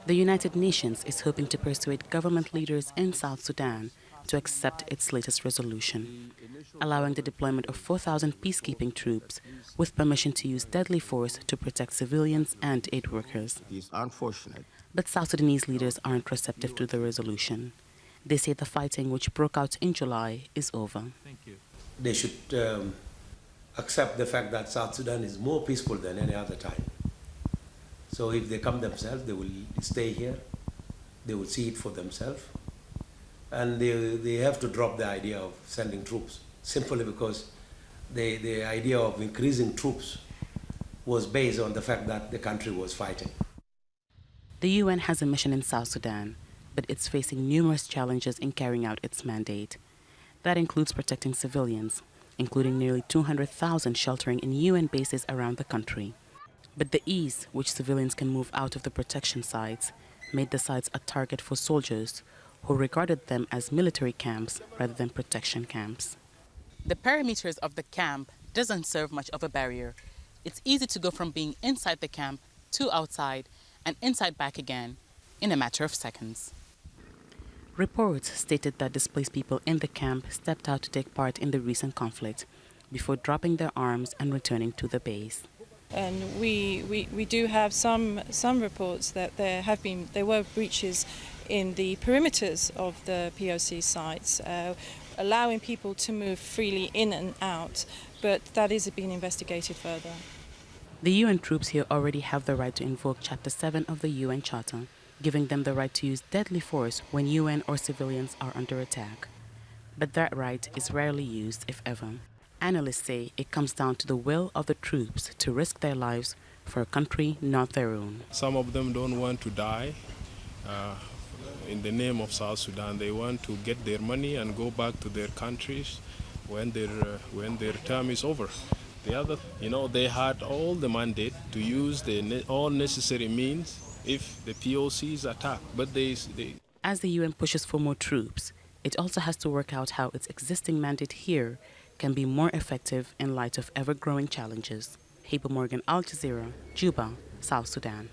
The United Nations is hoping to persuade government leaders in South Sudan to accept its latest resolution, allowing the deployment of 4,000 peacekeeping troops with permission to use deadly force to protect civilians and aid workers. It's unfortunate. But South Sudanese leaders aren't receptive to the resolution. They say the fighting, which broke out in July, is over. They should accept the fact that South Sudan is more peaceful than any other time. So if they come themselves, they will stay here. They will see it for themselves. And they have to drop the idea of sending troops, simply because the idea of increasing troops was based on the fact that the country was fighting. The UN has a mission in South Sudan, but it's facing numerous challenges in carrying out its mandate. That includes protecting civilians, including nearly 200,000 sheltering in UN bases around the country. But the ease which civilians can move out of the protection sites made the sites a target for soldiers who regarded them as military camps rather than protection camps. The perimeters of the camp doesn't serve much of a barrier. It's easy to go from being inside the camp to outside and inside back again in a matter of seconds. Reports stated that displaced people in the camp stepped out to take part in the recent conflict before dropping their arms and returning to the base. And we do have some reports that there were breaches in the perimeters of the POC sites, allowing people to move freely in and out, but that is being investigated further. The UN troops here already have the right to invoke Chapter 7 of the UN Charter, giving them the right to use deadly force when UN or civilians are under attack. But that right is rarely used, if ever. Analysts say it comes down to the will of the troops to risk their lives for a country not their own. Some of them don't want to die in the name of South Sudan. They want to get their money and go back to their countries when their term is over. The other, they had all the mandate to use all necessary means if the POCs attack, but As the UN pushes for more troops, it also has to work out how its existing mandate here can be more effective in light of ever-growing challenges. Hiba, Al Jazeera, Juba, South Sudan.